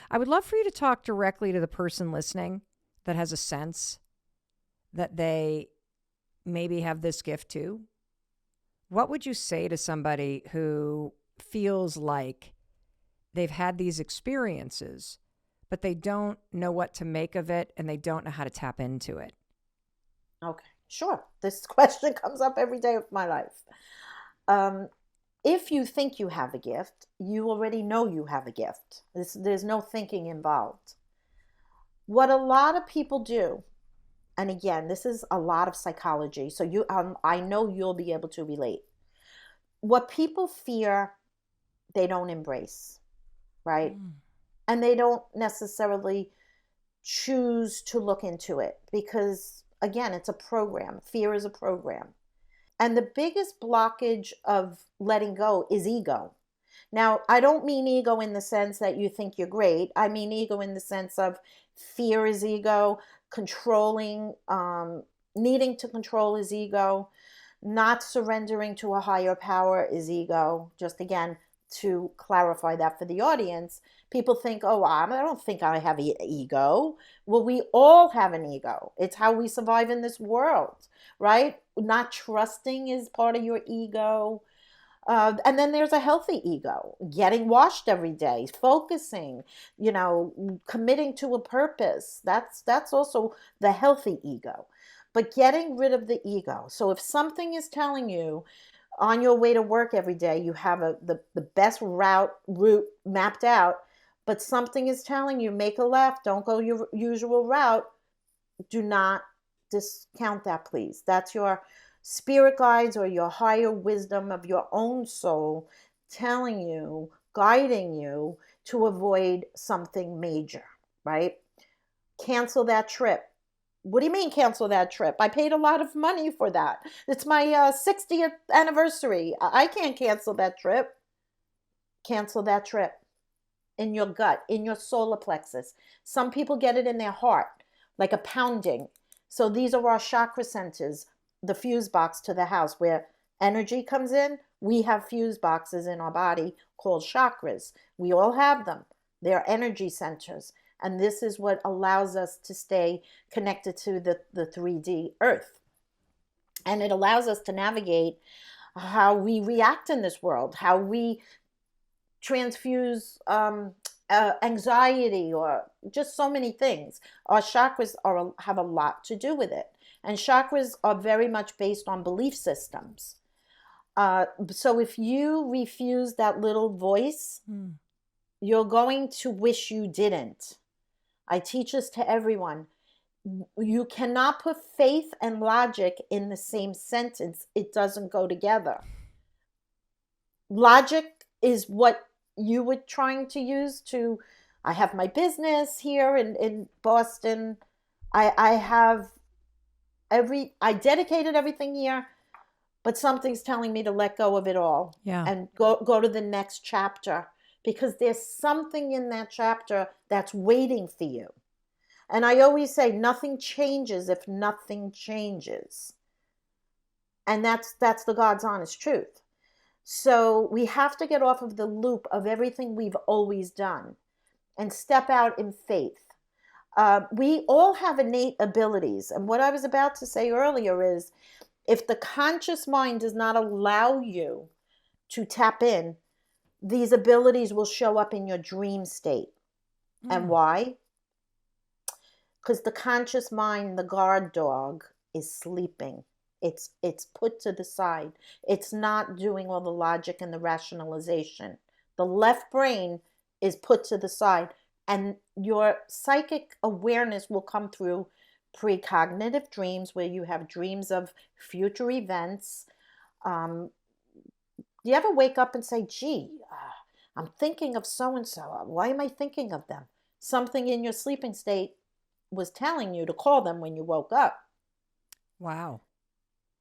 I would love for you to talk directly to the person listening that has a sense that they maybe have this gift too. What would you say to somebody who feels like they've had these experiences, but they don't know what to make of it and they don't know how to tap into it? Okay, sure. This question comes up every day of my life. Um, if you think you have a gift, you already know you have a gift. There's no thinking involved. What a lot of people do, and again, this is a lot of psychology, so I know you'll be able to relate. What people fear, they don't embrace, right? Mm. And they don't necessarily choose to look into it because, again, it's a program. Fear is a program. And the biggest blockage of letting go is ego. Now, I don't mean ego in the sense that you think you're great. I mean ego in the sense of fear is ego, controlling, needing to control is ego, not surrendering to a higher power is ego. Just again, to clarify that for the audience, people think, oh, I don't think I have an ego. Well, we all have an ego. It's how we survive in this world, right? Not trusting is part of your ego. And then there's a healthy ego, getting washed every day, focusing, committing to a purpose. That's also the healthy ego. But getting rid of the ego. So if something is telling you on your way to work every day, you have the best route mapped out, but something is telling you make a left, don't go your usual route, do not discount that, please. That's your spirit guides or your higher wisdom of your own soul telling you, guiding you to avoid something major, right? Cancel that trip. What do you mean cancel that trip? I paid a lot of money for that. It's my 60th anniversary. I can't cancel that trip. Cancel that trip in your gut, in your solar plexus. Some people get it in their heart, like a pounding. So these are our chakra centers, the fuse box to the house where energy comes in. We have fuse boxes in our body called chakras. We all have them. They're energy centers. And this is what allows us to stay connected to the 3D earth. And it allows us to navigate how we react in this world, how we transfuse anxiety, or just so many things. Our chakras have a lot to do with it. And chakras are very much based on belief systems. So if you refuse that little voice, you're going to wish you didn't. I teach this to everyone. You cannot put faith and logic in the same sentence. It doesn't go together. Logic is what you were trying to use to, I have my business here in Boston. I have I dedicated everything here, but something's telling me to let go of it all Yeah. and go to the next chapter because there's something in that chapter that's waiting for you. And I always say nothing changes if nothing changes. And that's the God's honest truth. So we have to get off of the loop of everything we've always done and step out in faith. We all have innate abilities. And what I was about to say earlier is if the conscious mind does not allow you to tap in, these abilities will show up in your dream state. And why? Because the conscious mind, the guard dog, is sleeping. It's put to the side. It's not doing all the logic and the rationalization. The left brain is put to the side, and your psychic awareness will come through precognitive dreams where you have dreams of future events. Do you ever wake up and say, gee, I'm thinking of so and so. Why am I thinking of them? Something in your sleeping state was telling you to call them when you woke up. Wow.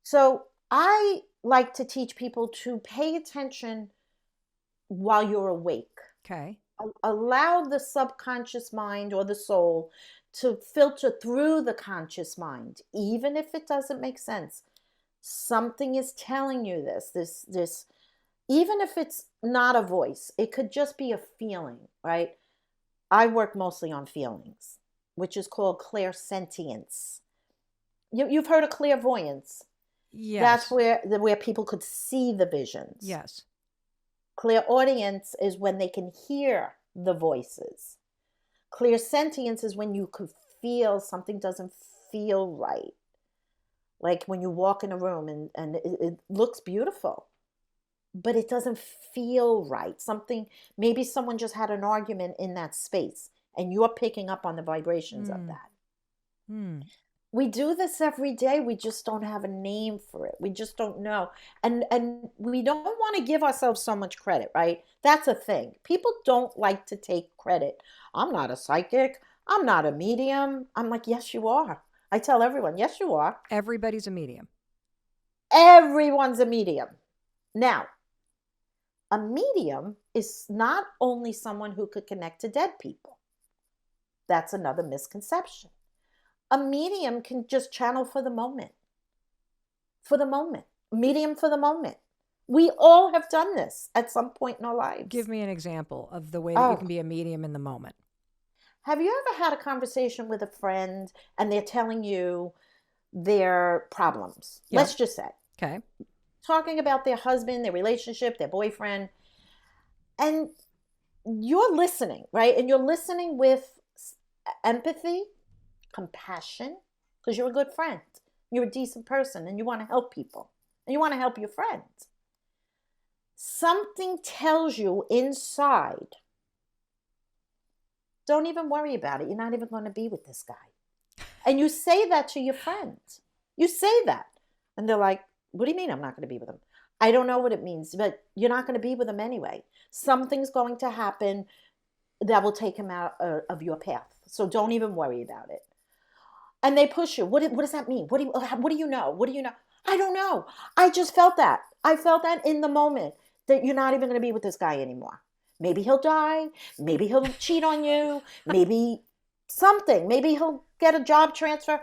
So I like to teach people to pay attention while you're awake. Okay. Allow the subconscious mind or the soul to filter through the conscious mind, even if it doesn't make sense. Something is telling you this, even if it's not a voice, it could just be a feeling, right? I work mostly on feelings, which is called clairsentience. You've heard of clairvoyance. That's Yes. where people could see the visions. Yes. Clairaudience is when they can hear the voices. Clairsentience is when you could feel something doesn't feel right. Like when you walk in a room and it looks beautiful, but it doesn't feel right. Maybe someone just had an argument in that space and you're picking up on the vibrations of Mm. that. Mm. We do this every day. We just don't have a name for it. We just don't know. And we don't want to give ourselves so much credit, right? That's a thing. People don't like to take credit. I'm not a psychic. I'm not a medium. I'm like, yes, you are. I tell everyone, yes, you are. Everybody's a medium. Everyone's a medium. Now, a medium is not only someone who could connect to dead people. That's another misconception. A medium can just channel for the moment. For the moment. Medium for the moment. We all have done this at some point in our lives. Give me an example of the way that you Oh, can be a medium in the moment. have you ever had a conversation with a friend and they're telling you their problems? Yeah. Let's just say. Okay. Talking about their husband, their relationship, their boyfriend. And you're listening, right? And you're listening with empathy, compassion, because you're a good friend. You're a decent person and you want to help people and you want to help your friends. Something tells you inside, don't even worry about it. You're not even going to be with this guy. And you say that to your friends. You say that. And they're like, what do you mean I'm not going to be with him? I don't know what it means, but you're not going to be with him anyway. Something's going to happen that will take him out of your path. So don't even worry about it. And they push you. What does that mean? What do you know? What do you know? I don't know. I just felt that. I felt that in the moment that you're not even going to be with this guy anymore. Maybe he'll die. Maybe he'll cheat on you. Maybe something. Maybe he'll get a job transfer.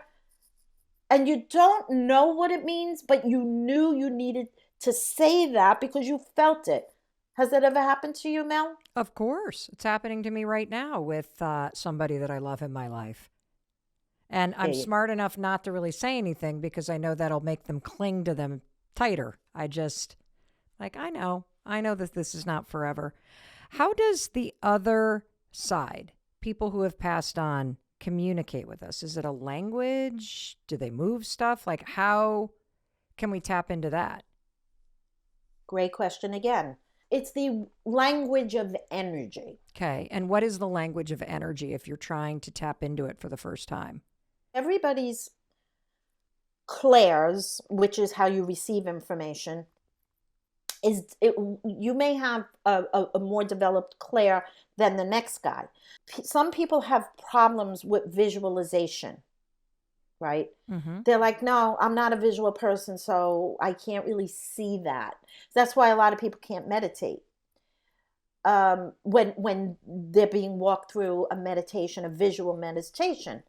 And you don't know what it means, but you knew you needed to say that because you felt it. Has that ever happened to you, Mel? Of course. It's happening to me right now with somebody that I love in my life. And I'm smart enough not to really say anything because I know that'll make them cling to them tighter. I know that this is not forever. How does the other side, people who have passed on, communicate with us? Is it a language? Do they move stuff? Like, how can we tap into that? Great question again. It's the language of energy. Okay. And what is the language of energy if you're trying to tap into it for the first time? Everybody's clairs, which is how you receive information, you may have a more developed clair than the next guy. Some people have problems with visualization, right? Mm-hmm. They're like, no, I'm not a visual person, so I can't really see that. That's why a lot of people can't meditate. When they're being walked through a meditation, a visual meditation.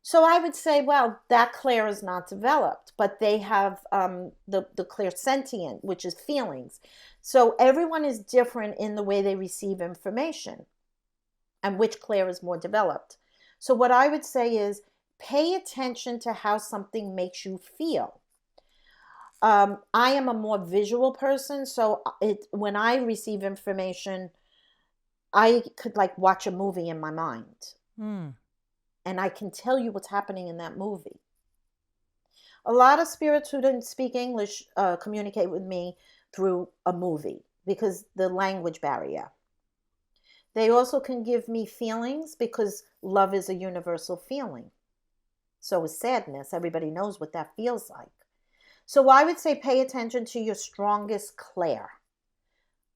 So I would say, well, that clair is not developed, but they have the clairsentient, which is feelings. So everyone is different in the way they receive information and which clair is more developed. So what I would say is pay attention to how something makes you feel. I am a more visual person, so when I receive information, I could like watch a movie in my mind. And I can tell you what's happening in that movie. A lot of spirits who didn't speak English communicate with me through a movie because the language barrier. They also can give me feelings because love is a universal feeling. So is sadness. Everybody knows what that feels like. So I would say pay attention to your strongest clair.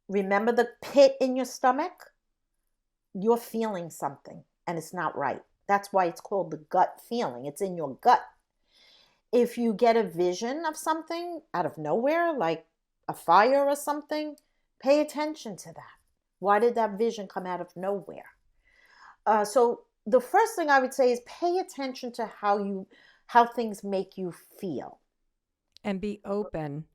Remember the pit in your stomach? You're feeling something and it's not right. That's why it's called the gut feeling. It's in your gut. If you get a vision of something out of nowhere, like a fire or something, pay attention to that. Why did that vision come out of nowhere? So the first thing I would say is pay attention to how things make you feel. And be open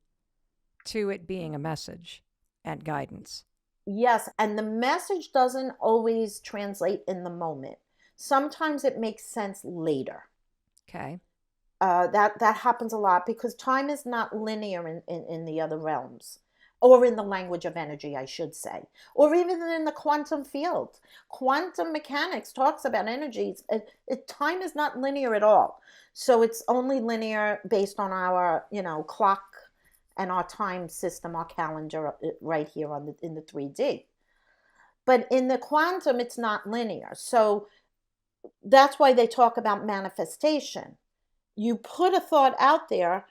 to it being a message and guidance. Yes, and the message doesn't always translate in the moment. Sometimes it makes sense later. Okay. That happens a lot because time is not linear in the other realms, or in the language of energy, I should say, or even in the quantum field. Quantum mechanics talks about energies. Time is not linear at all. So it's only linear based on our, clock and our time system, our calendar right here in the 3D. But in the quantum, it's not linear. So that's why they talk about manifestation. You put a thought out there,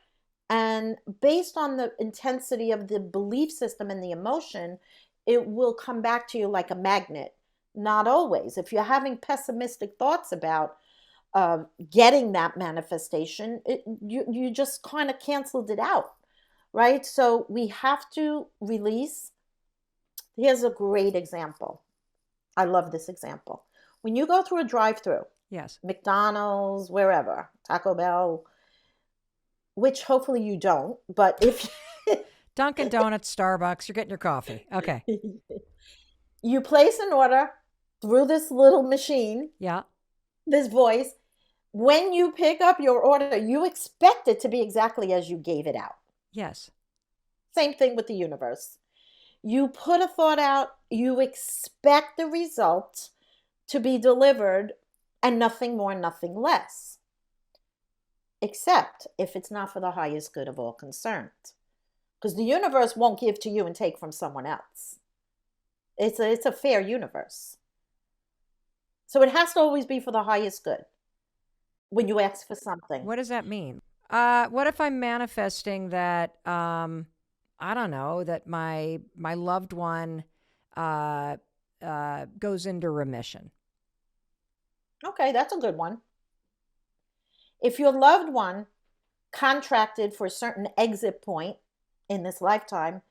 and based on the intensity of the belief system and the emotion, it will come back to you like a magnet. Not always. If you're having pessimistic thoughts about getting that manifestation, you just kind of canceled it out, right? So we have to release. Here's a great example. I love this example. When you go through a drive-through, Yes. McDonald's, wherever, Taco Bell, which hopefully you don't, but if Dunkin' Donuts, Starbucks, you're getting your coffee. Okay. you place an order through this little machine, Yeah. this voice, when you pick up your order, you expect it to be exactly as you gave it out. Yes. Same thing with the universe. You put a thought out, you expect the result to be delivered, and nothing more, nothing less. Except if it's not for the highest good of all concerned. Because the universe won't give to you and take from someone else. It's a fair universe. So it has to always be for the highest good when you ask for something. What does that mean? What if I'm manifesting that, I don't know, that my loved one goes into remission? Okay, that's a good one. If your loved one contracted for a certain exit point in this lifetime,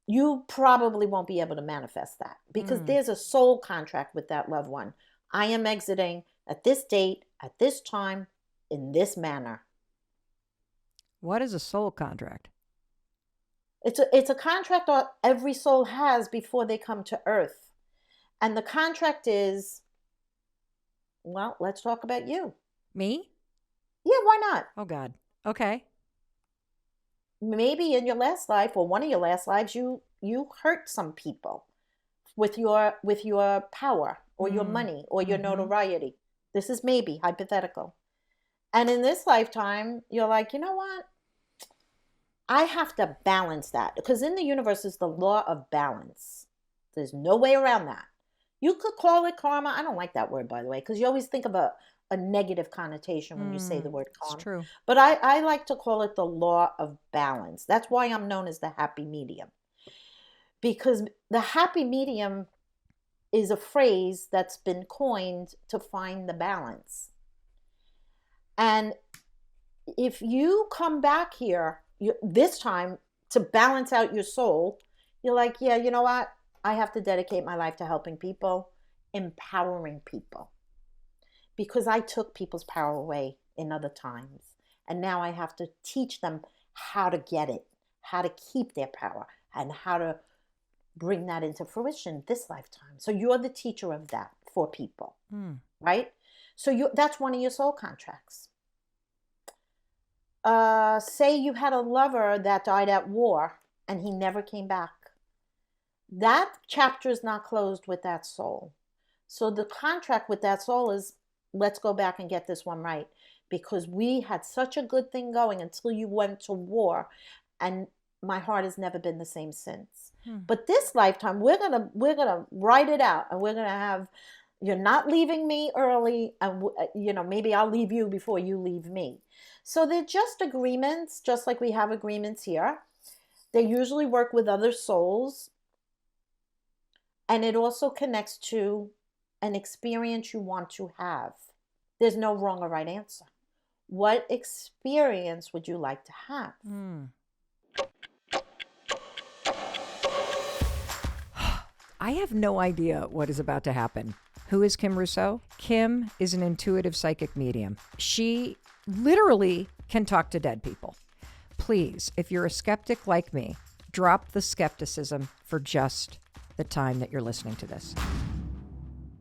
you probably won't be able to manifest that because there's a soul contract with that loved one. I am exiting at this date, at this time, in this manner. What is a soul contract? It's a contract that every soul has before they come to Earth. And the contract is, well, let's talk about you. Me? Yeah, why not? Oh, God. Okay. Maybe in your last life or one of your last lives, you hurt some people with your power or your money or your notoriety. This is maybe hypothetical. And in this lifetime, you're like, you know what? I have to balance that because in the universe is the law of balance. There's no way around that. You could call it karma. I don't like that word, by the way, because you always think of a negative connotation when you say the word karma. It's true. But I like to call it the law of balance. That's why I'm known as the happy medium. Because the happy medium is a phrase that's been coined to find the balance. And if you come back here this time to balance out your soul, you're like, yeah, you know what? I have to dedicate my life to helping people, empowering people. Because I took people's power away in other times. And now I have to teach them how to get it, how to keep their power, and how to bring that into fruition this lifetime. So you're the teacher of that for people, right? So that's one of your soul contracts. Say you had a lover that died at war and he never came back. That chapter is not closed with that soul. So the contract with that soul is, let's go back and get this one right, because we had such a good thing going until you went to war, and my heart has never been the same since. But this lifetime, we're gonna write it out, and we're gonna have, you're not leaving me early, and maybe I'll leave you before you leave me. So they're just agreements, just like we have agreements here. They usually work with other souls, and it also connects to an experience you want to have. There's no wrong or right answer. What experience would you like to have? I have no idea what is about to happen. Who is Kim Rousseau? Kim is an intuitive psychic medium. She literally can talk to dead people. Please, if you're a skeptic like me, drop the skepticism for just the time that you're listening to this.